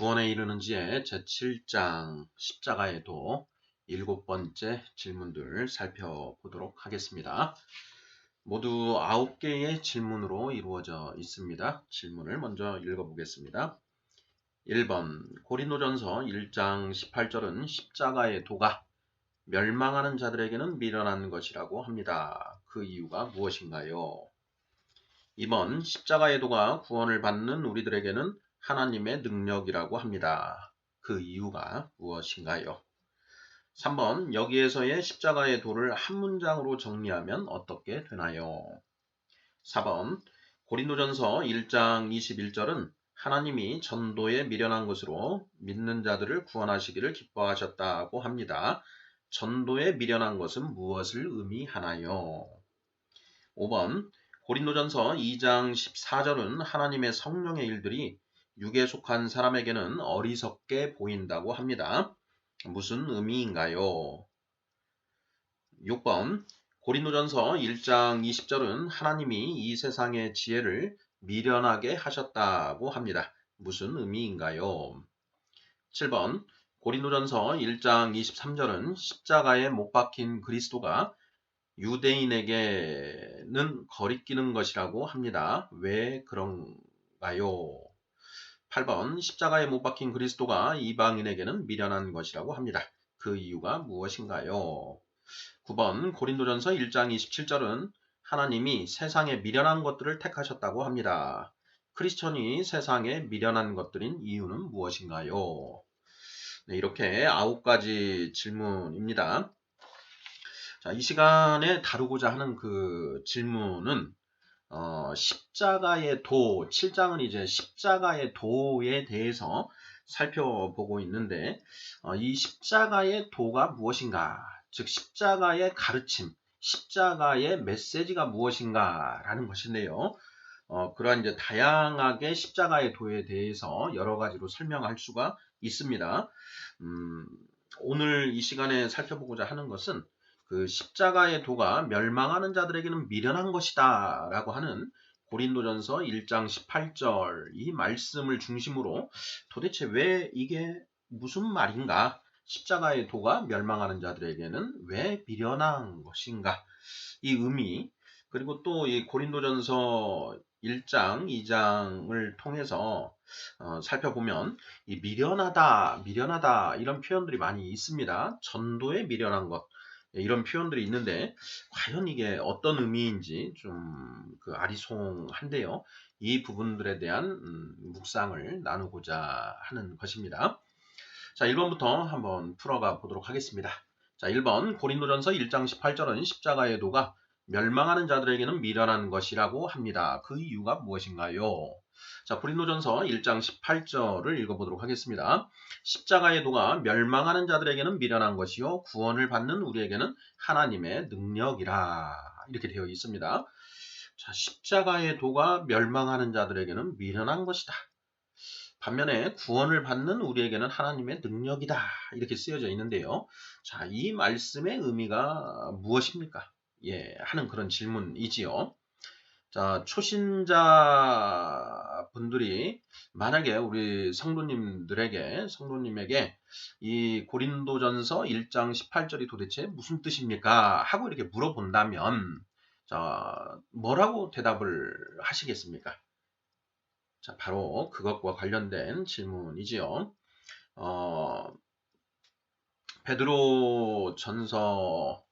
구원에 이르는지의 제7장 십자가의 도 7번째 질문들 살펴보도록 하겠습니다. 모두 9개의 질문으로 이루어져 있습니다. 질문을 먼저 읽어보겠습니다. 1번 고린도전서 1장 18절은 십자가의 도가 멸망하는 자들에게는 미련한 것이라고 합니다. 그 이유가 무엇인가요? 2번 십자가의 도가 구원을 받는 우리들에게는 하나님의 능력이라고 합니다. 그 이유가 무엇인가요? 3번 여기에서의 십자가의 도를 한 문장으로 정리하면 어떻게 되나요? 4번 고린도전서 1장 21절은 하나님이 전도에 미련한 것으로 믿는 자들을 구원하시기를 기뻐하셨다고 합니다. 전도에 미련한 것은 무엇을 의미하나요? 5번 고린도전서 2장 14절은 하나님의 성령의 일들이 육에 속한 사람에게는 어리석게 보인다고 합니다. 무슨 의미인가요? 6번 고린도전서 1장 20절은 하나님이 이 세상의 지혜를 미련하게 하셨다고 합니다. 무슨 의미인가요? 7번 고린도전서 1장 23절은 십자가에 못 박힌 그리스도가 유대인에게는 거리끼는 것이라고 합니다. 왜 그런가요? 8번 십자가에 못 박힌 그리스도가 이방인에게는 미련한 것이라고 합니다. 그 이유가 무엇인가요? 9번 고린도전서 1장 27절은 하나님이 세상에 미련한 것들을 택하셨다고 합니다. 크리스천이 세상에 미련한 것들인 이유는 무엇인가요? 네, 이렇게 9가지 질문입니다. 자, 이 시간에 다루고자 하는 그 질문은 십자가의 도, 7장은 이제 십자가의 도에 대해서 살펴보고 있는데 이 십자가의 도가 무엇인가? 즉 십자가의 가르침, 십자가의 메시지가 무엇인가? 라는 것인데요. 그러한 이제 다양하게 십자가의 도에 대해서 여러 가지로 설명할 수가 있습니다. 오늘 이 시간에 살펴보고자 하는 것은 그 십자가의 도가 멸망하는 자들에게는 미련한 것이다 라고 하는 고린도전서 1장 18절 이 말씀을 중심으로 도대체 왜 이게 무슨 말인가? 십자가의 도가 멸망하는 자들에게는 왜 미련한 것인가? 이 의미 그리고 또 이 고린도전서 1장, 2장을 통해서 살펴보면 이 미련하다 이런 표현들이 많이 있습니다. 전도에 미련한 것 이런 표현들이 있는데 과연 이게 어떤 의미인지 좀 그 아리송한데요. 이 부분들에 대한 묵상을 나누고자 하는 것입니다. 자, 1번부터 한번 풀어가 보도록 하겠습니다. 자, 1번 고린도전서 1장 18절은 십자가의 도가 멸망하는 자들에게는 미련한 것이라고 합니다. 그 이유가 무엇인가요? 자, 고린도전서 1장 18절을 읽어보도록 하겠습니다. 십자가의 도가 멸망하는 자들에게는 미련한 것이요 구원을 받는 우리에게는 하나님의 능력이라 이렇게 되어 있습니다. 자, 십자가의 도가 멸망하는 자들에게는 미련한 것이다. 반면에 구원을 받는 우리에게는 하나님의 능력이다 이렇게 쓰여져 있는데요. 자, 이 말씀의 의미가 무엇입니까? 예, 하는 그런 질문이지요. 자, 초신자 분들이 만약에 우리 성도님에게 이 고린도전서 1장 18절이 도대체 무슨 뜻입니까? 하고 이렇게 물어본다면 자, 뭐라고 대답을 하시겠습니까? 자, 바로 그것과 관련된 질문이지요. 베드로 전서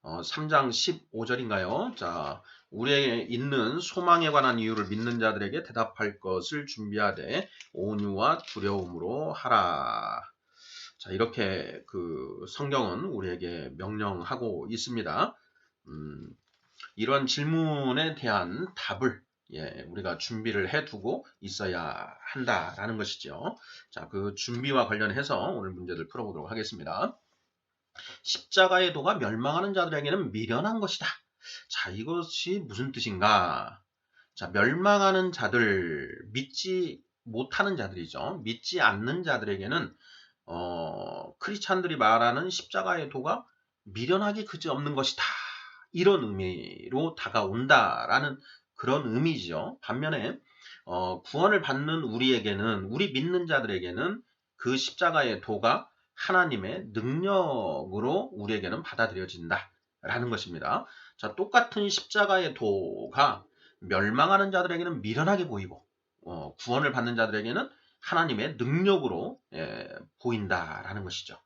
3장 15절인가요? 자, 우리에게 있는 소망에 관한 이유를 믿는 자들에게 대답할 것을 준비하되 온유와 두려움으로 하라. 자, 이렇게 그 성경은 우리에게 명령하고 있습니다. 이런 질문에 대한 답을 우리가 준비를 해두고 있어야 한다라는 것이죠. 자, 그 준비와 관련해서 오늘 문제들 풀어보도록 하겠습니다. 십자가의 도가 멸망하는 자들에게는 미련한 것이다. 자, 이것이 무슨 뜻인가? 자, 멸망하는 자들, 믿지 못하는 자들이죠. 믿지 않는 자들에게는 크리스찬들이 말하는 십자가의 도가 미련하기 그지없는 것이다. 이런 의미로 다가온다라는 그런 의미죠. 반면에 구원을 받는 우리에게는, 우리 믿는 자들에게는 그 십자가의 도가 하나님의 능력으로 우리에게는 받아들여진다라는 것입니다. 자, 똑같은 십자가의 도가 멸망하는 자들에게는 미련하게 보이고 구원을 받는 자들에게는 하나님의 능력으로 보인다라는 것이죠.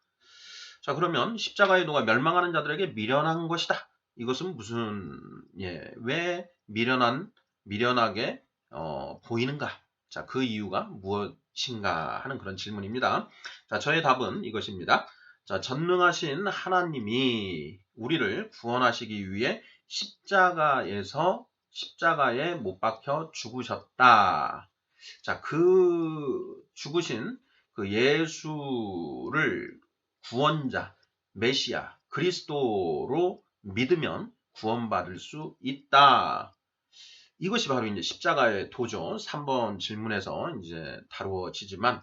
자, 그러면 십자가의 도가 멸망하는 자들에게 미련한 것이다. 이것은 무슨 왜 미련하게 보이는가? 자, 그 이유가 무엇인가 하는 그런 질문입니다. 자, 저의 답은 이것입니다. 자, 전능하신 하나님이 우리를 구원하시기 위해 십자가에 못 박혀 죽으셨다. 자, 그 죽으신 그 예수를 구원자, 메시아, 그리스도로 믿으면 구원받을 수 있다. 이것이 바로 이제 십자가의 도죠. 3번 질문에서 이제 다루어지지만,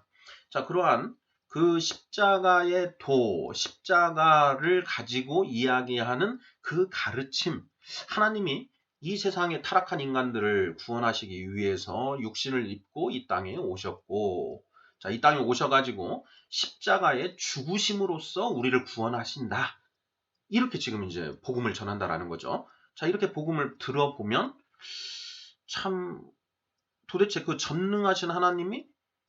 자, 그러한 그 십자가의 도, 십자가를 가지고 이야기하는 그 가르침, 하나님이 이 세상의 타락한 인간들을 구원하시기 위해서 육신을 입고 이 땅에 오셨고, 자, 이 땅에 오셔가지고 십자가의 죽으심으로써 우리를 구원하신다. 이렇게 지금 이제 복음을 전한다라는 거죠. 자, 이렇게 복음을 들어보면 참 도대체 그 전능하신 하나님이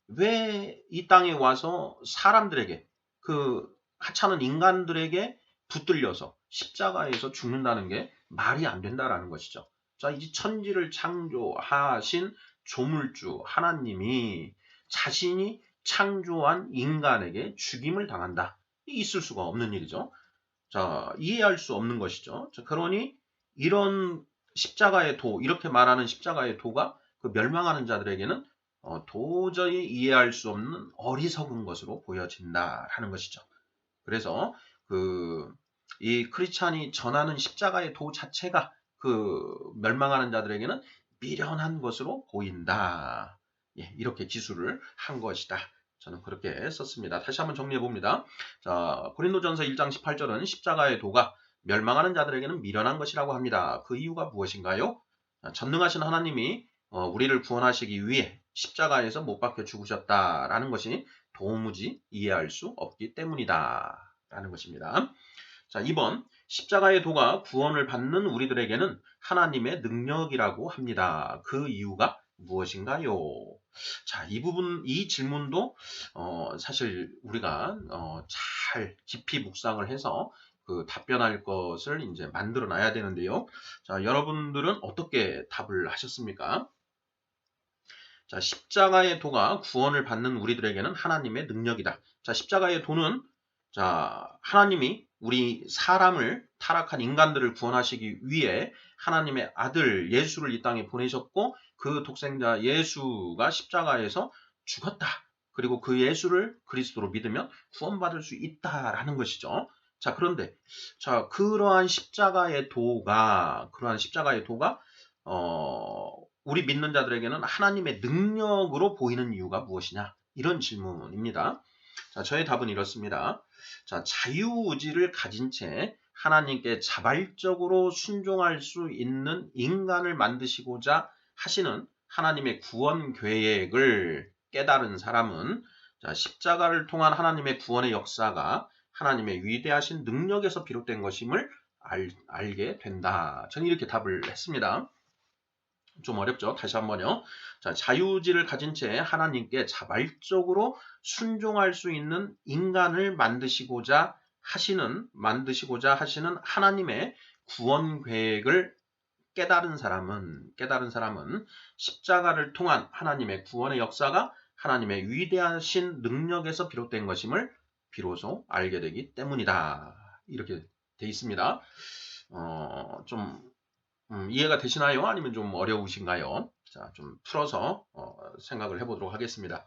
왜 이 땅에 와서 사람들에게, 그 하찮은 인간들에게 붙들려서 십자가에서 죽는다는 게 말이 안 된다라는 것이죠. 자, 이 천지를 창조하신 조물주 하나님이 자신이 창조한 인간에게 죽임을 당한다. 있을 수가 없는 일이죠. 자, 이해할 수 없는 것이죠. 자, 그러니 이런 십자가의 도, 이렇게 말하는 십자가의 도가 그 멸망하는 자들에게는 도저히 이해할 수 없는 어리석은 것으로 보여진다라는 것이죠. 그래서 이 크리스찬이 전하는 십자가의 도 자체가 그 멸망하는 자들에게는 미련한 것으로 보인다. 이렇게 기술을 한 것이다. 저는 그렇게 썼습니다. 다시 한번 정리해 봅니다. 자, 고린도전서 1장 18절은 십자가의 도가 멸망하는 자들에게는 미련한 것이라고 합니다. 그 이유가 무엇인가요? 전능하신 하나님이 우리를 구원하시기 위해 십자가에서 못 박혀 죽으셨다라는 것이 도무지 이해할 수 없기 때문이다 라는 것입니다. 자, 2번 십자가의 도가 구원을 받는 우리들에게는 하나님의 능력이라고 합니다. 그 이유가 무엇인가요? 자, 이 질문도 사실 우리가 잘 깊이 묵상을 해서 그 답변할 것을 이제 만들어 놔야 되는데요. 자, 여러분들은 어떻게 답을 하셨습니까? 자, 십자가의 도가 구원을 받는 우리들에게는 하나님의 능력이다. 자, 십자가의 도는 하나님이 우리 사람을, 타락한 인간들을 구원하시기 위해 하나님의 아들 예수를 이 땅에 보내셨고, 그 독생자 예수가 십자가에서 죽었다. 그리고 그 예수를 그리스도로 믿으면 구원받을 수 있다라는 것이죠. 자, 그런데 그러한 십자가의 도가 우리 믿는 자들에게는 하나님의 능력으로 보이는 이유가 무엇이냐? 이런 질문입니다. 자, 저의 답은 이렇습니다. 자, 자유의지를 가진 채 하나님께 자발적으로 순종할 수 있는 인간을 만드시고자 하시는 하나님의 구원 계획을 깨달은 사람은 십자가를 통한 하나님의 구원의 역사가 하나님의 위대하신 능력에서 비롯된 것임을 알게 된다. 저는 이렇게 답을 했습니다. 좀 어렵죠? 다시 한번요. 자, 자유의지를 가진 채 하나님께 자발적으로 순종할 수 있는 인간을 만드시고자 하시는 하나님의 구원 계획을 깨달은 사람은 십자가를 통한 하나님의 구원의 역사가 하나님의 위대하신 능력에서 비롯된 것임을 비로소 알게 되기 때문이다. 이렇게 돼 있습니다. 좀 이해가 되시나요? 아니면 좀 어려우신가요? 자, 좀 풀어서 생각을 해보도록 하겠습니다.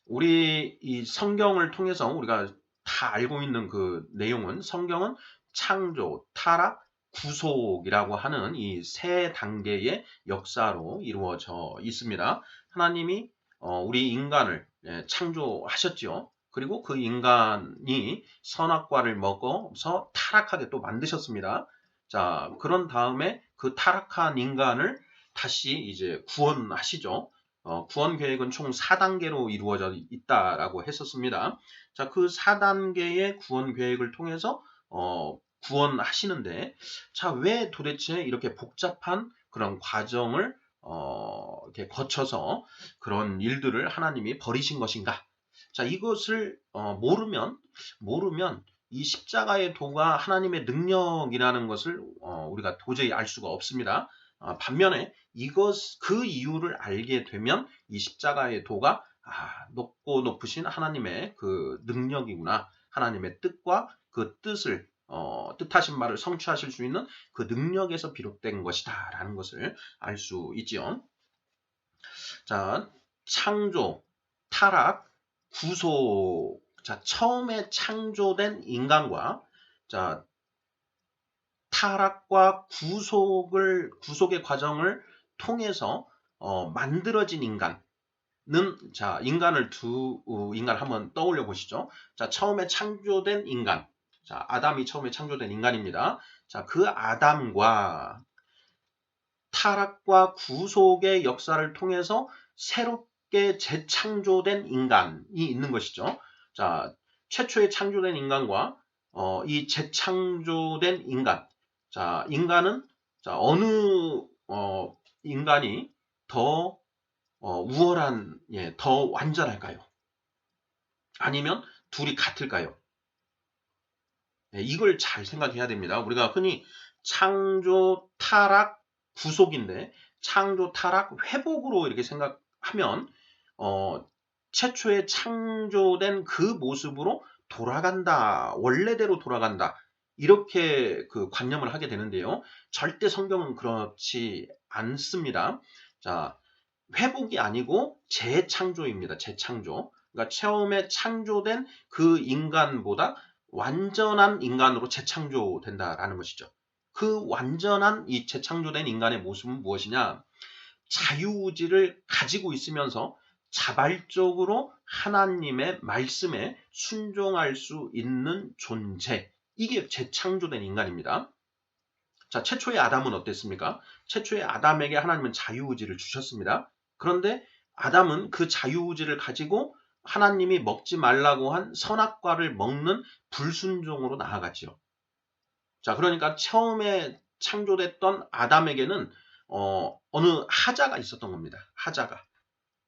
우리 이 성경을 통해서 우리가 다 알고 있는 그 내용은, 성경은 창조, 타락, 구속이라고 하는 이 세 단계의 역사로 이루어져 있습니다. 하나님이 우리 인간을 창조하셨죠. 그리고 그 인간이 선악과를 먹어서 타락하게 또 만드셨습니다. 자, 그런 다음에 그 타락한 인간을 다시 이제 구원하시죠. 구원 계획은 총 4단계로 이루어져 있다라고 했었습니다. 자, 그 4단계의 구원 계획을 통해서 구원하시는데, 자, 왜 도대체 이렇게 복잡한 그런 과정을 이렇게 거쳐서 그런 일들을 하나님이 벌이신 것인가? 자, 이것을 모르면 이 십자가의 도가 하나님의 능력이라는 것을 우리가 도저히 알 수가 없습니다. 반면에 그 이유를 알게 되면 이 십자가의 도가 높고 높으신 하나님의 그 능력이구나. 하나님의 뜻과 그 뜻하신 말을 성취하실 수 있는 그 능력에서 비롯된 것이다. 라는 것을 알 수 있지요. 자, 창조, 타락, 구속. 자, 처음에 창조된 인간과 자, 타락과 구속의 과정을 통해서 만들어진 인간은 자, 인간을 한번 떠올려 보시죠. 자, 처음에 창조된 인간. 자, 아담이 처음에 창조된 인간입니다. 자, 그 아담과 타락과 구속의 역사를 통해서 새롭게 재창조된 인간이 있는 것이죠. 자, 최초에 창조된 인간과 이 재창조된 인간. 자, 인간은 어느 인간이 더 우월한, 더 완전할까요? 아니면 둘이 같을까요? 이걸 잘 생각해야 됩니다. 우리가 흔히 창조, 타락, 구속인데 창조, 타락, 회복으로 이렇게 생각하면 최초에 창조된 그 모습으로 돌아간다. 원래대로 돌아간다. 이렇게 그 관념을 하게 되는데요. 절대 성경은 그렇지 않습니다. 자, 회복이 아니고 재창조입니다. 재창조. 그러니까 처음에 창조된 그 인간보다 완전한 인간으로 재창조된다라는 것이죠. 그 완전한 이 재창조된 인간의 모습은 무엇이냐? 자유의지를 가지고 있으면서 자발적으로 하나님의 말씀에 순종할 수 있는 존재. 이게 재창조된 인간입니다. 자, 최초의 아담은 어땠습니까? 최초의 아담에게 하나님은 자유의지를 주셨습니다. 그런데 아담은 그 자유의지를 가지고 하나님이 먹지 말라고 한 선악과를 먹는 불순종으로 나아갔죠. 자, 그러니까 처음에 창조됐던 아담에게는 어느 하자가 있었던 겁니다. 하자가.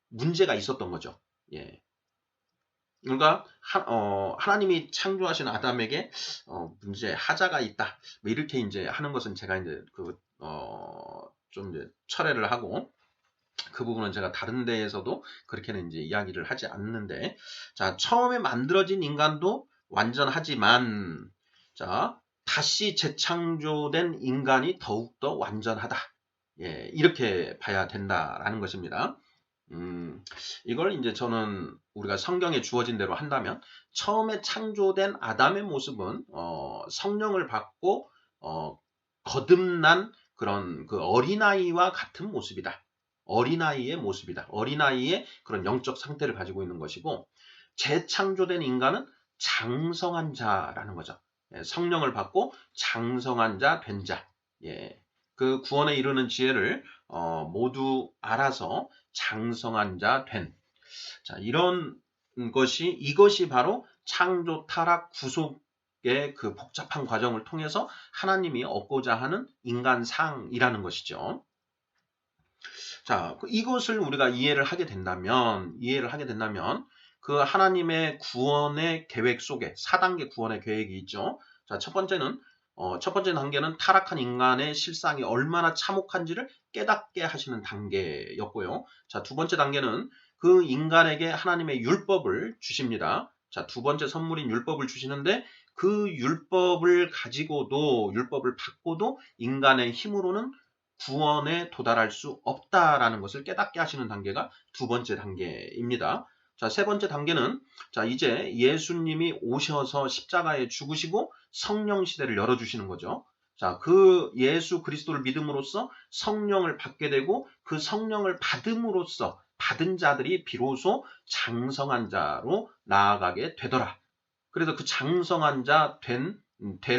문제가 있었던 거죠. 예. 그러니까 하나님이 창조하신 아담에게 하자가 있다. 뭐 이렇게 이제 하는 것은 제가 이제 좀 이제 철회를 하고 그 부분은 제가 다른 데에서도 그렇게는 이제 이야기를 하지 않는데, 자, 처음에 만들어진 인간도 완전하지만, 자, 다시 재창조된 인간이 더욱더 완전하다. 예, 이렇게 봐야 된다라는 것입니다. 이걸 이제 저는 우리가 성경에 주어진 대로 한다면, 처음에 창조된 아담의 모습은, 성령을 받고, 거듭난 그런 그 어린아이와 같은 모습이다. 어린아이의 모습이다. 어린아이의 그런 영적 상태를 가지고 있는 것이고, 재창조된 인간은 장성한 자라는 거죠. 예, 성령을 받고 장성한 자, 된 자. 예, 그 구원에 이르는 지혜를 모두 알아서 장성한 자, 된. 자, 이것이 바로 창조, 타락, 구속의 그 복잡한 과정을 통해서 하나님이 얻고자 하는 인간상이라는 것이죠. 자, 이것을 우리가 이해를 하게 된다면 그 하나님의 구원의 계획 속에 4단계 구원의 계획이 있죠. 자, 첫 번째 단계는 타락한 인간의 실상이 얼마나 참혹한지를 깨닫게 하시는 단계였고요. 자, 두 번째 단계는 그 인간에게 하나님의 율법을 주십니다. 자, 두 번째 선물인 율법을 주시는데 그 율법을 받고도 인간의 힘으로는 구원에 도달할 수 없다라는 것을 깨닫게 하시는 단계가 두 번째 단계입니다. 자, 세 번째 단계는 이제 예수님이 오셔서 십자가에 죽으시고 성령 시대를 열어주시는 거죠. 자, 그 예수 그리스도를 믿음으로써 성령을 받게 되고 그 성령을 받음으로써 받은 자들이 비로소 장성한 자로 나아가게 되더라. 그래서 그 장성한 자 될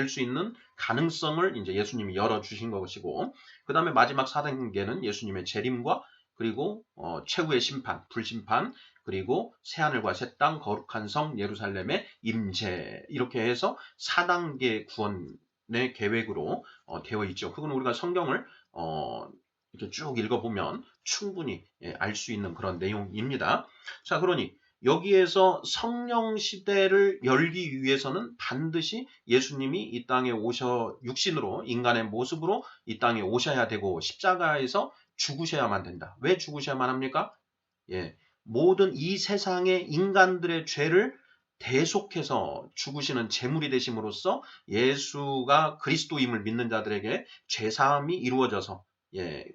수 있는 가능성을 이제 예수님이 열어주신 것이고, 그 다음에 마지막 4단계는 예수님의 재림과 그리고 최후의 심판, 불심판, 그리고 새하늘과 새 땅, 거룩한 성, 예루살렘의 임재, 이렇게 해서 4단계 구원의 계획으로 되어 있죠. 그건 우리가 성경을 이렇게 쭉 읽어보면 충분히 알 수 있는 그런 내용입니다. 자, 그러니 여기에서 성령 시대를 열기 위해서는 반드시 예수님이 이 땅에 육신으로, 인간의 모습으로 이 땅에 오셔야 되고 십자가에서 죽으셔야만 된다. 왜 죽으셔야만 합니까? 예, 모든 이 세상의 인간들의 죄를 대속해서 죽으시는 제물이 되심으로써 예수가 그리스도임을 믿는 자들에게 죄사함이 이루어져서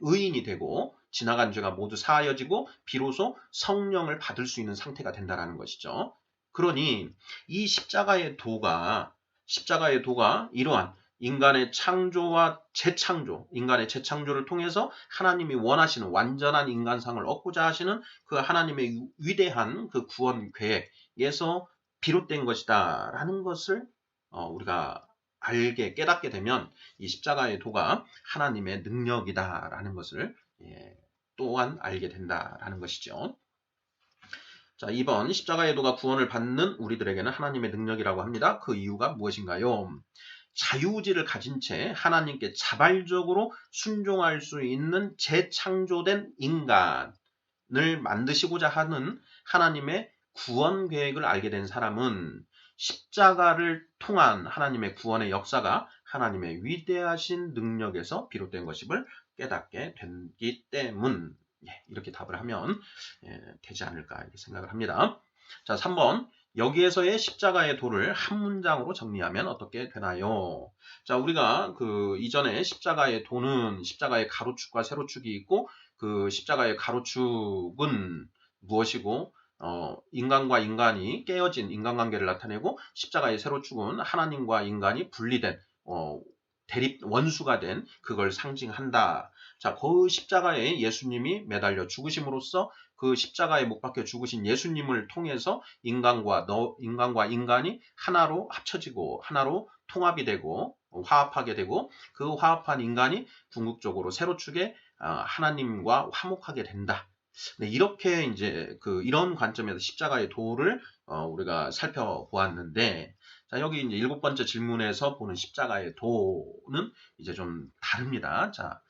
의인이 되고 지나간 죄가 모두 사하여지고 비로소 성령을 받을 수 있는 상태가 된다는 것이죠. 그러니 이 십자가의 도가 이러한 인간의 창조와 재창조, 인간의 재창조를 통해서 하나님이 원하시는 완전한 인간상을 얻고자 하시는 그 하나님의 위대한 그 구원 계획에서 비롯된 것이다 라는 것을 우리가 깨닫게 되면 이 십자가의 도가 하나님의 능력이다 라는 것을 또한 알게 된다라는 것이죠. 자, 2번 십자가의 도가 구원을 받는 우리들에게는 하나님의 능력이라고 합니다. 그 이유가 무엇인가요? 자유의지를 가진 채 하나님께 자발적으로 순종할 수 있는 재창조된 인간을 만드시고자 하는 하나님의 구원 계획을 알게 된 사람은 십자가를 통한 하나님의 구원의 역사가 하나님의 위대하신 능력에서 비롯된 것임을 깨닫게 되기 때문, 이렇게 답을 하면 되지 않을까 이렇게 생각을 합니다. 자, 3번 여기에서의 십자가의 도를 한 문장으로 정리하면 어떻게 되나요? 자, 우리가 그 이전에 십자가의 도는 십자가의 가로축과 세로축이 있고, 그 십자가의 가로축은 무엇이고, 인간과 인간이 깨어진 인간관계를 나타내고, 십자가의 세로축은 하나님과 인간이 분리된 대립 원수가 된 그걸 상징한다. 자, 그 십자가에 예수님이 매달려 죽으심으로써 그 십자가에 못 박혀 죽으신 예수님을 통해서 인간과 인간이 하나로 합쳐지고 하나로 통합이 되고 화합하게 되고, 그 화합한 인간이 궁극적으로 세로축에 하나님과 화목하게 된다. 네, 이렇게 이제 이런 관점에서 십자가의 도를 우리가 살펴보았는데, 자, 여기 이제 7번째 질문에서 보는 십자가의 도는 이제 좀 다릅니다. 자,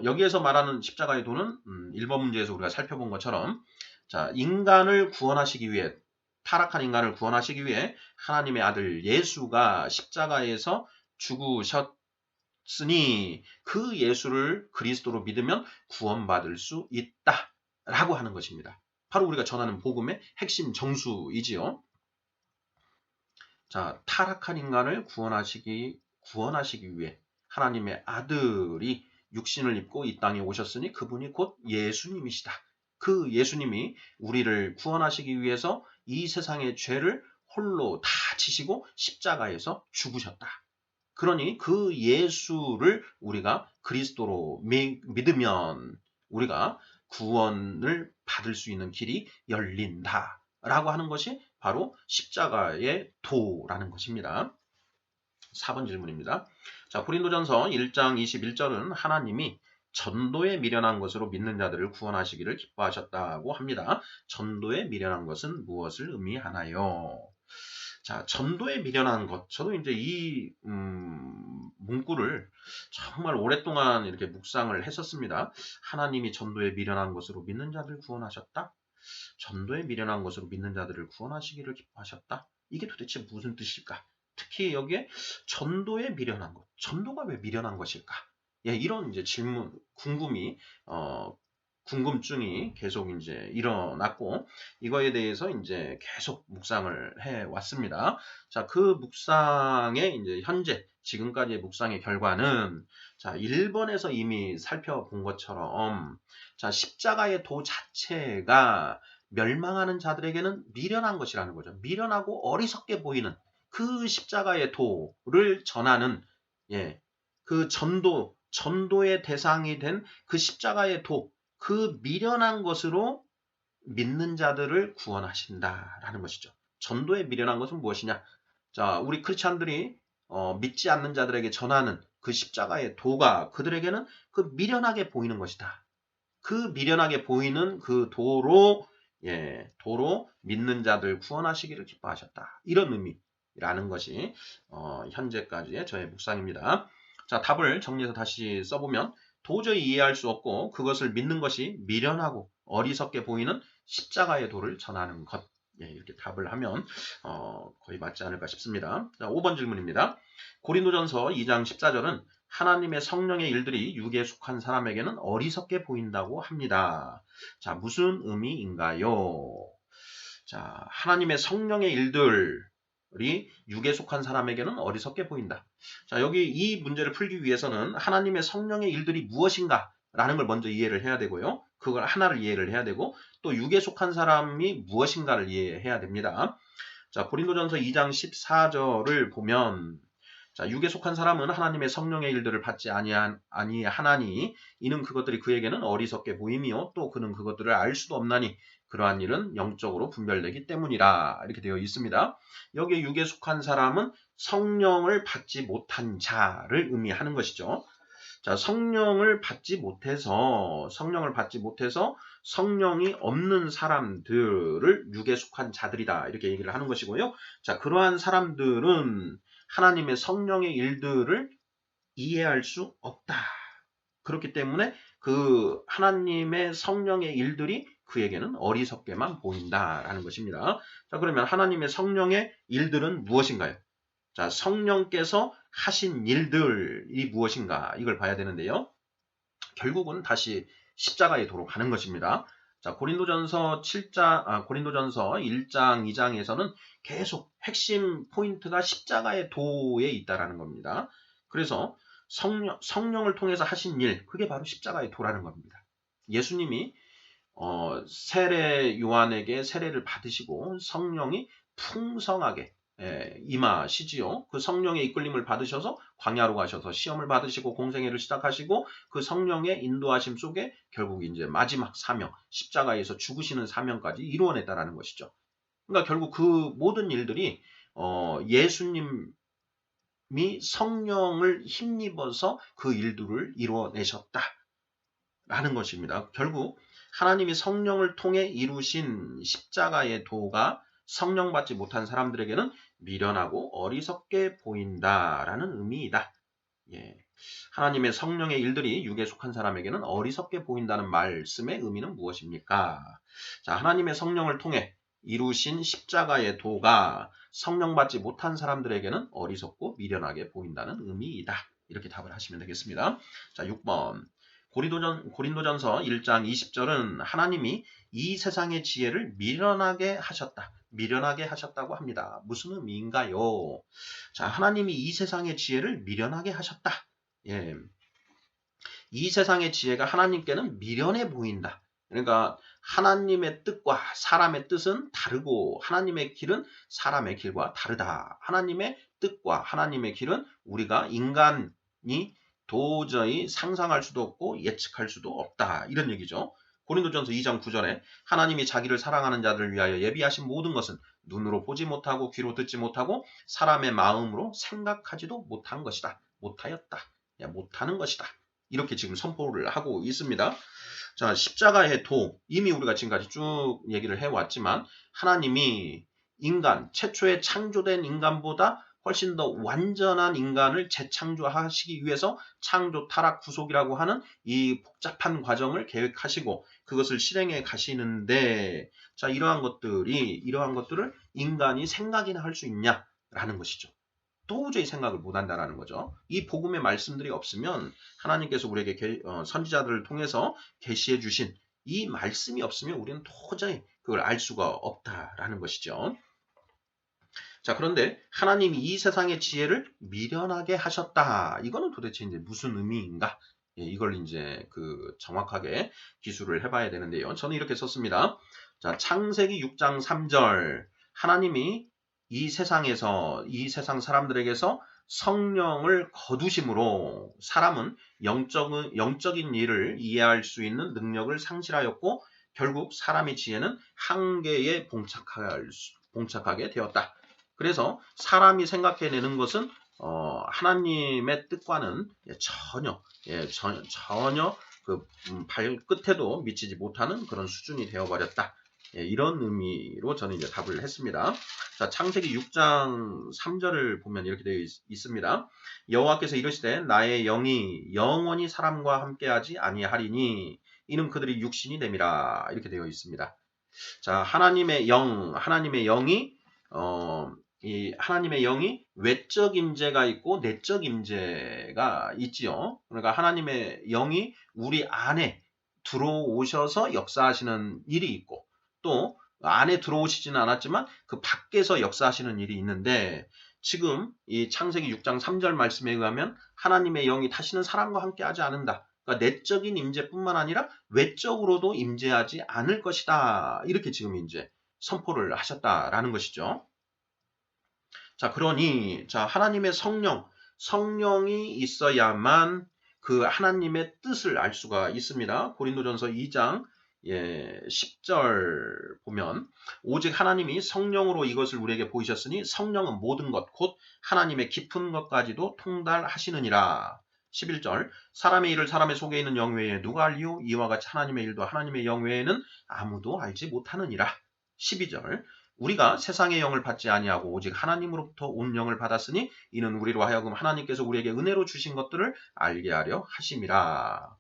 여기에서 말하는 십자가의 도는 1번 문제에서 우리가 살펴본 것처럼, 자, 인간을 구원하시기 위해, 타락한 인간을 구원하시기 위해 하나님의 아들 예수가 십자가에서 죽으셨으니 그 예수를 그리스도로 믿으면 구원받을 수 있다라고 하는 것입니다. 바로 우리가 전하는 복음의 핵심 정수이지요. 자, 타락한 인간을 구원하시기 위해 하나님의 아들이 육신을 입고 이 땅에 오셨으니 그분이 곧 예수님이시다. 그 예수님이 우리를 구원하시기 위해서 이 세상의 죄를 홀로 다 지시고 십자가에서 죽으셨다. 그러니 그 예수를 우리가 그리스도로 믿으면 우리가 구원을 받을 수 있는 길이 열린다 라고 하는 것이 바로 십자가의 도라는 것입니다. 4번 질문입니다. 자, 고린도전서 1장 21절은 하나님이 전도에 미련한 것으로 믿는 자들을 구원하시기를 기뻐하셨다고 합니다. 전도에 미련한 것은 무엇을 의미하나요? 자, 전도에 미련한 것. 저도 이제 이 문구를 정말 오랫동안 이렇게 묵상을 했었습니다. 하나님이 전도에 미련한 것으로 믿는 자들을 구원하셨다? 전도에 미련한 것으로 믿는 자들을 구원하시기를 기뻐하셨다? 이게 도대체 무슨 뜻일까? 특히 여기에 전도에 미련한 것. 전도가 왜 미련한 것일까? 이런 이제 질문, 궁금증이 계속 이제 일어났고, 이거에 대해서 이제 계속 묵상을 해 왔습니다. 자, 그 묵상의 이제 지금까지의 묵상의 결과는, 자, 1번에서 이미 살펴본 것처럼, 자, 십자가의 도 자체가 멸망하는 자들에게는 미련한 것이라는 거죠. 미련하고 어리석게 보이는 그 십자가의 도를 전하는, 그 전도의 대상이 된 그 십자가의 도, 그 미련한 것으로 믿는 자들을 구원하신다라는 것이죠. 전도에 미련한 것은 무엇이냐? 자, 우리 크리스찬들이 믿지 않는 자들에게 전하는 그 십자가의 도가 그들에게는 그 미련하게 보이는 것이다. 그 미련하게 보이는 그 도로 도로 믿는 자들 구원하시기를 기뻐하셨다. 이런 의미라는 것이 현재까지의 저의 묵상입니다. 자, 답을 정리해서 다시 써보면 도저히 이해할 수 없고 그것을 믿는 것이 미련하고 어리석게 보이는 십자가의 도를 전하는 것. 이렇게 답을 하면 거의 맞지 않을까 싶습니다. 자, 5번 질문입니다. 고린도전서 2장 14절은 하나님의 성령의 일들이 육에 속한 사람에게는 어리석게 보인다고 합니다. 자, 무슨 의미인가요? 자, 하나님의 성령의 일들이 육에 속한 사람에게는 어리석게 보인다. 자, 여기 이 문제를 풀기 위해서는 하나님의 성령의 일들이 무엇인가? 라는 걸 먼저 이해를 해야 되고요. 그걸 하나를 이해를 해야 되고 또 육에 속한 사람이 무엇인가를 이해해야 됩니다. 자, 고린도전서 2장 14절을 보면 자, 육에 속한 사람은 하나님의 성령의 일들을 받지 아니하나니 이는 그것들이 그에게는 어리석게 보임이요 또 그는 그것들을 알 수도 없나니 그러한 일은 영적으로 분별되기 때문이라 이렇게 되어 있습니다. 여기에 육에 속한 사람은 성령을 받지 못한 자를 의미하는 것이죠. 자, 성령을 받지 못해서 성령이 없는 사람들을 육에 속한 자들이다 이렇게 얘기를 하는 것이고요. 자, 그러한 사람들은 하나님의 성령의 일들을 이해할 수 없다. 그렇기 때문에 그 하나님의 성령의 일들이 그에게는 어리석게만 보인다라는 것입니다. 자, 그러면 하나님의 성령의 일들은 무엇인가요? 자, 성령께서 하신 일들이 무엇인가 이걸 봐야 되는데요. 결국은 다시 십자가의 도로 가는 것입니다. 자, 고린도전서 1장, 2장에서는 계속 핵심 포인트가 십자가의 도에 있다라는 겁니다. 그래서 성령을 통해서 하신 일, 그게 바로 십자가의 도라는 겁니다. 예수님이 세례 요한에게 세례를 받으시고 성령이 풍성하게 임하시지요. 그 성령의 이끌림을 받으셔서 광야로 가셔서 시험을 받으시고 공생애를 시작하시고 그 성령의 인도하심 속에 결국 이제 마지막 사명, 십자가에서 죽으시는 사명까지 이루어냈다라는 것이죠. 그러니까 결국 그 모든 일들이 예수님이 성령을 힘입어서 그 일들을 이루어내셨다라는 것입니다. 결국 하나님이 성령을 통해 이루신 십자가의 도가 성령 받지 못한 사람들에게는 미련하고 어리석게 보인다라는 의미이다. 하나님의 성령의 일들이 육에 속한 사람에게는 어리석게 보인다는 말씀의 의미는 무엇입니까? 자, 하나님의 성령을 통해 이루신 십자가의 도가 성령 받지 못한 사람들에게는 어리석고 미련하게 보인다는 의미이다. 이렇게 답을 하시면 되겠습니다. 자, 6번. 고린도전서 1장 20절은 하나님이 이 세상의 지혜를 미련하게 하셨다고 합니다. 무슨 의미인가요? 자, 하나님이 이 세상의 지혜를 미련하게 하셨다. 이 세상의 지혜가 하나님께는 미련해 보인다. 그러니까 하나님의 뜻과 사람의 뜻은 다르고 하나님의 길은 사람의 길과 다르다. 하나님의 뜻과 하나님의 길은 우리가 인간이 도저히 상상할 수도 없고 예측할 수도 없다. 이런 얘기죠. 고린도전서 2장 9절에 하나님이 자기를 사랑하는 자들을 위하여 예비하신 모든 것은 눈으로 보지 못하고 귀로 듣지 못하고 사람의 마음으로 생각하지도 못한 것이다. 못하는 것이다. 이렇게 지금 선포를 하고 있습니다. 자, 십자가의 도, 이미 우리가 지금까지 쭉 얘기를 해왔지만 하나님이 최초에 창조된 인간보다 훨씬 더 완전한 인간을 재창조하시기 위해서 창조, 타락, 구속이라고 하는 이 복잡한 과정을 계획하시고 그것을 실행해 가시는데 자, 이러한 것들을 인간이 생각이나 할 수 있냐라는 것이죠. 도저히 생각을 못한다라는 거죠. 이 복음의 말씀들이 없으면 하나님께서 우리에게 선지자들을 통해서 계시해 주신 이 말씀이 없으면 우리는 도저히 그걸 알 수가 없다라는 것이죠. 자, 그런데 하나님이 이 세상의 지혜를 미련하게 하셨다. 이거는 도대체 이제 무슨 의미인가? 이걸 이제 정확하게 기술을 해봐야 되는데요. 저는 이렇게 썼습니다. 자, 창세기 6장 3절. 하나님이 이 세상 사람들에게서 성령을 거두심으로 사람은 영적인 일을 이해할 수 있는 능력을 상실하였고 결국 사람의 지혜는 한계에 봉착하게 되었다. 그래서 사람이 생각해내는 것은 하나님의 뜻과는 전혀 그 발끝에도 미치지 못하는 그런 수준이 되어버렸다. 이런 의미로 저는 이제 답을 했습니다. 자, 창세기 6장 3절을 보면 이렇게 되어 있습니다. 여호와께서 이르시되 나의 영이 영원히 사람과 함께하지 아니하리니 이는 그들이 육신이 됨이라. 이렇게 되어 있습니다. 자, 하나님의 영이 하나님의 영이 외적 임재가 있고 내적 임재가 있지요. 그러니까 하나님의 영이 우리 안에 들어오셔서 역사하시는 일이 있고, 또 안에 들어오시지는 않았지만 그 밖에서 역사하시는 일이 있는데, 지금 이 창세기 6장 3절 말씀에 의하면 하나님의 영이 다시는 사람과 함께 하지 않는다. 그러니까 내적인 임재뿐만 아니라 외적으로도 임재하지 않을 것이다. 이렇게 지금 이제 선포를 하셨다라는 것이죠. 자, 그러니 하나님의 성령이 있어야만 그 하나님의 뜻을 알 수가 있습니다. 고린도전서 2장 10절 보면 오직 하나님이 성령으로 이것을 우리에게 보이셨으니 성령은 모든 것 곧 하나님의 깊은 것까지도 통달하시느니라. 11절 사람의 일을 사람의 속에 있는 영 외에 누가 알리요? 이와 같이 하나님의 일도 하나님의 영 외에는 아무도 알지 못하느니라. 12절 우리가 세상의 영을 받지 아니하고 오직 하나님으로부터 온 영을 받았으니 이는 우리로 하여금 하나님께서 우리에게 은혜로 주신 것들을 알게 하려 하심이라.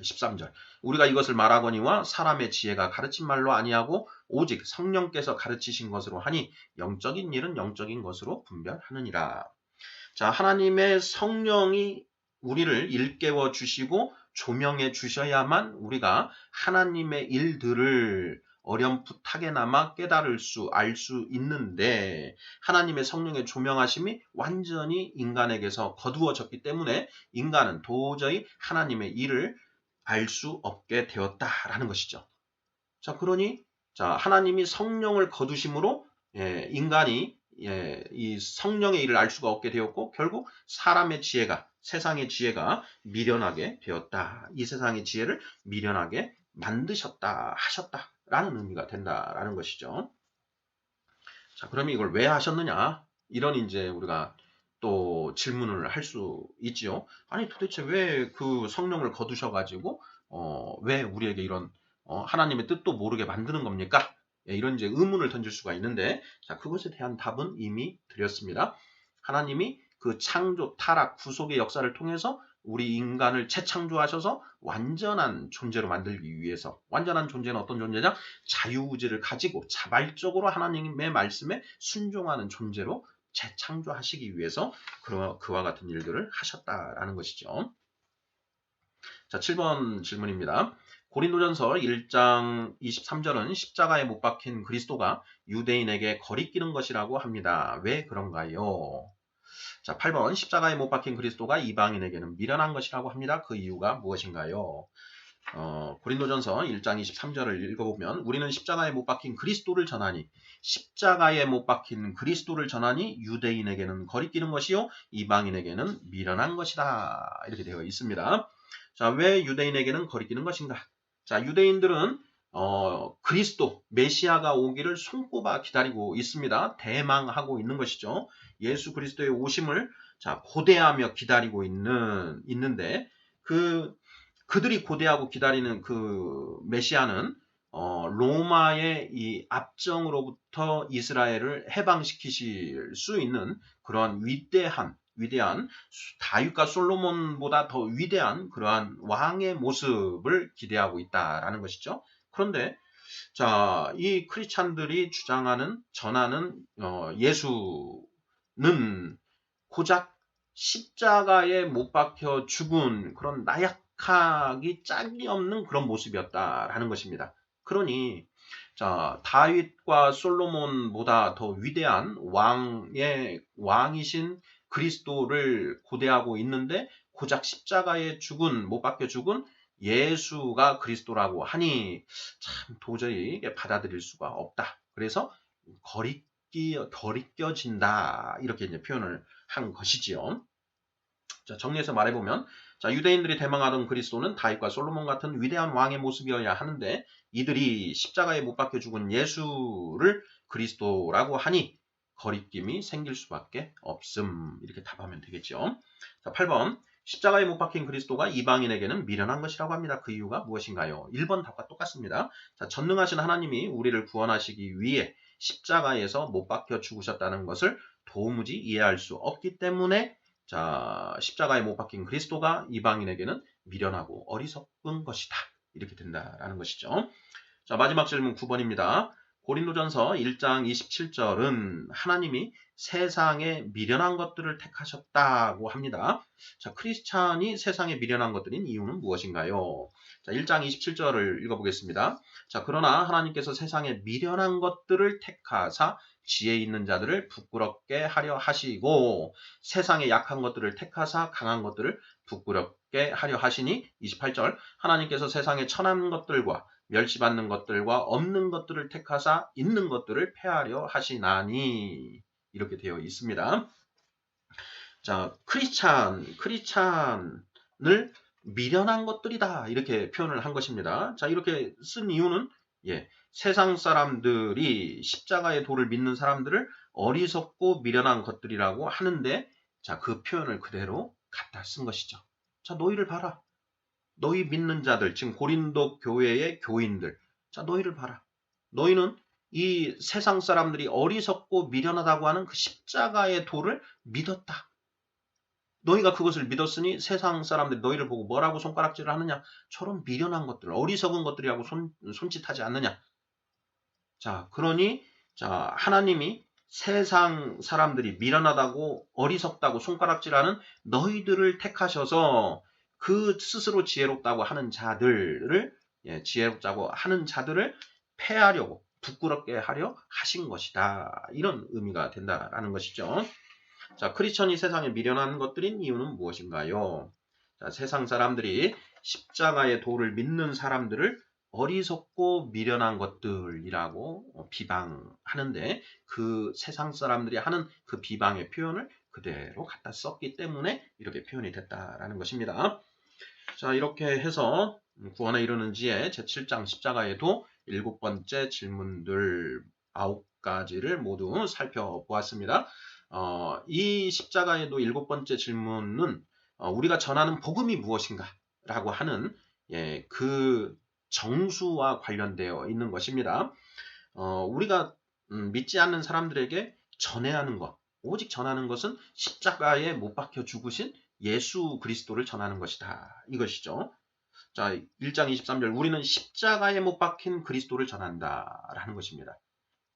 13절 우리가 이것을 말하거니와 사람의 지혜가 가르친 말로 아니하고 오직 성령께서 가르치신 것으로 하니 영적인 일은 영적인 것으로 분별하느니라. 자, 하나님의 성령이 우리를 일깨워 주시고 조명해 주셔야만 우리가 하나님의 일들을 어렴풋하게나마 깨달을 알 수 있는데, 하나님의 성령의 조명하심이 완전히 인간에게서 거두어졌기 때문에 인간은 도저히 하나님의 일을 알 수 없게 되었다라는 것이죠. 자, 그러니 하나님이 성령을 거두심으로 인간이 이 성령의 일을 알 수가 없게 되었고 결국 세상의 지혜가 미련하게 되었다. 이 세상의 지혜를 미련하게 하셨다라는 의미가 된다라는 것이죠. 자, 그러면 이걸 왜 하셨느냐? 이런 이제 우리가 또 질문을 할 수 있지요. 아니 도대체 왜 그 성령을 거두셔가지고 왜 우리에게 이런 하나님의 뜻도 모르게 만드는 겁니까? 이런 이제 의문을 던질 수가 있는데, 자, 그것에 대한 답은 이미 드렸습니다. 하나님이 그 창조, 타락, 구속의 역사를 통해서 우리 인간을 재창조하셔서 완전한 존재로 만들기 위해서, 완전한 존재는 어떤 존재냐? 자유의지를 가지고 자발적으로 하나님의 말씀에 순종하는 존재로 재창조하시기 위해서 그와 같은 일들을 하셨다라는 것이죠. 자, 7번 질문입니다. 고린도전서 1장 23절은 십자가에 못 박힌 그리스도가 유대인에게 거리끼는 것이라고 합니다. 왜 그런가요? 자, 8번 십자가에 못 박힌 그리스도가 이방인에게는 미련한 것이라고 합니다. 그 이유가 무엇인가요? 고린도전서 1장 23절을 읽어보면 우리는 십자가에 못 박힌 그리스도를 전하니 십자가에 못 박힌 그리스도를 전하니 유대인에게는 거리끼는 것이요 이방인에게는 미련한 것이다. 이렇게 되어 있습니다. 자, 왜 유대인에게는 거리끼는 것인가? 자, 유대인들은 그리스도, 메시아가 오기를 손꼽아 기다리고 있습니다. 대망하고 있는 것이죠. 예수 그리스도의 오심을 고대하며 기다리고 있는데 그들이 고대하고 기다리는 그 메시아는 로마의 이 압정으로부터 이스라엘을 해방시키실 수 있는 그러한 위대한 다윗과 솔로몬보다 더 위대한 그러한 왕의 모습을 기대하고 있다라는 것이죠. 그런데 이 크리스찬들이 전하는 예수는 고작 십자가에 못 박혀 죽은 그런 나약하기 짝이 없는 그런 모습이었다라는 것입니다. 그러니 다윗과 솔로몬보다 더 위대한 왕이신 그리스도를 고대하고 있는데 고작 십자가에 못 박혀 죽은 예수가 그리스도라고 하니 참 도저히 받아들일 수가 없다. 그래서 거리껴진다. 이렇게 이제 표현을 한 것이지요. 자, 정리해서 말해보면 유대인들이 대망하던 그리스도는 다윗과 솔로몬 같은 위대한 왕의 모습이어야 하는데 이들이 십자가에 못 박혀 죽은 예수를 그리스도라고 하니 거리낌이 생길 수밖에 없음. 이렇게 답하면 되겠죠. 자, 8번. 십자가에 못 박힌 그리스도가 이방인에게는 미련한 것이라고 합니다. 그 이유가 무엇인가요? 1번 답과 똑같습니다. 자, 전능하신 하나님이 우리를 구원하시기 위해 십자가에서 못 박혀 죽으셨다는 것을 도무지 이해할 수 없기 때문에 자, 십자가에 못 박힌 그리스도가 이방인에게는 미련하고 어리석은 것이다. 이렇게 된다라는 것이죠. 자, 마지막 질문 9번입니다. 고린도전서 1장 27절은 하나님이 세상에 미련한 것들을 택하셨다고 합니다. 자, 크리스찬이 세상에 미련한 것들인 이유는 무엇인가요? 자, 1장 27절을 읽어보겠습니다. 자, 그러나 하나님께서 세상에 미련한 것들을 택하사 지혜 있는 자들을 부끄럽게 하려 하시고 세상에 약한 것들을 택하사 강한 것들을 부끄럽게 하려 하시니 28절 하나님께서 세상에 천한 것들과 멸시받는 것들과 없는 것들을 택하사 있는 것들을 폐하려 하시나니 이렇게 되어 있습니다. 자, 크리스찬을 미련한 것들이다 이렇게 표현을 한 것입니다. 자, 이렇게 쓴 이유는 세상 사람들이 십자가의 도를 믿는 사람들을 어리석고 미련한 것들이라고 하는데 자, 그 표현을 그대로 갖다 쓴 것이죠. 자, 너희를 봐라. 너희 믿는 자들, 지금 고린도 교회의 교인들. 자, 너희를 봐라. 너희는 이 세상 사람들이 어리석고 미련하다고 하는 그 십자가의 도를 믿었다. 너희가 그것을 믿었으니 세상 사람들이 너희를 보고 뭐라고 손가락질을 하느냐? 저런 미련한 것들, 어리석은 것들이라고 손짓하지 않느냐? 자, 그러니 자, 하나님이 세상 사람들이 미련하다고 어리석다고 손가락질하는 너희들을 택하셔서 그 스스로 지혜롭다고 하는 자들을 지혜롭다고 하는 자들을 패하려고 부끄럽게 하려 하신 것이다. 이런 의미가 된다라는 것이죠. 자, 크리스천이 세상에 미련한 것들인 이유는 무엇인가요? 자, 세상 사람들이 십자가의 도를 믿는 사람들을 어리석고 미련한 것들이라고 비방하는데 그 세상 사람들이 하는 그 비방의 표현을 그대로 갖다 썼기 때문에 이렇게 표현이 됐다라는 것입니다. 자, 이렇게 해서 구원에 이르는 지혜 제7장 십자가에도 7번째 질문들 9가지를 모두 살펴보았습니다. 이 십자가에도 7번째 질문은 우리가 전하는 복음이 무엇인가 라고 하는 그 정수와 관련되어 있는 것입니다. 우리가 믿지 않는 사람들에게 전해야 하는 것, 오직 전하는 것은 십자가에 못 박혀 죽으신 예수 그리스도를 전하는 것이다. 이것이죠. 자, 1장 23절 우리는 십자가에 못 박힌 그리스도를 전한다 라는 것입니다.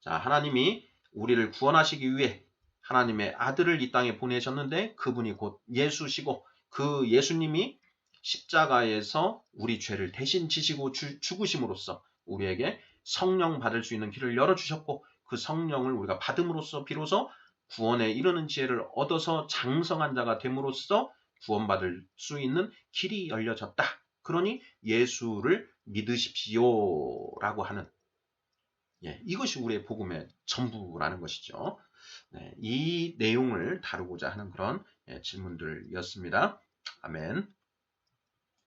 자, 하나님이 우리를 구원하시기 위해 하나님의 아들을 이 땅에 보내셨는데 그분이 곧 예수시고 그 예수님이 십자가에서 우리 죄를 대신 지시고 죽으심으로써 우리에게 성령 받을 수 있는 길을 열어주셨고 그 성령을 우리가 받음으로써 비로소 구원에 이르는 지혜를 얻어서 장성한 자가 됨으로써 구원받을 수 있는 길이 열려졌다. 그러니 예수를 믿으십시오라고 하는 이것이 우리의 복음의 전부라는 것이죠. 이 내용을 다루고자 하는 그런 질문들이었습니다. 아멘.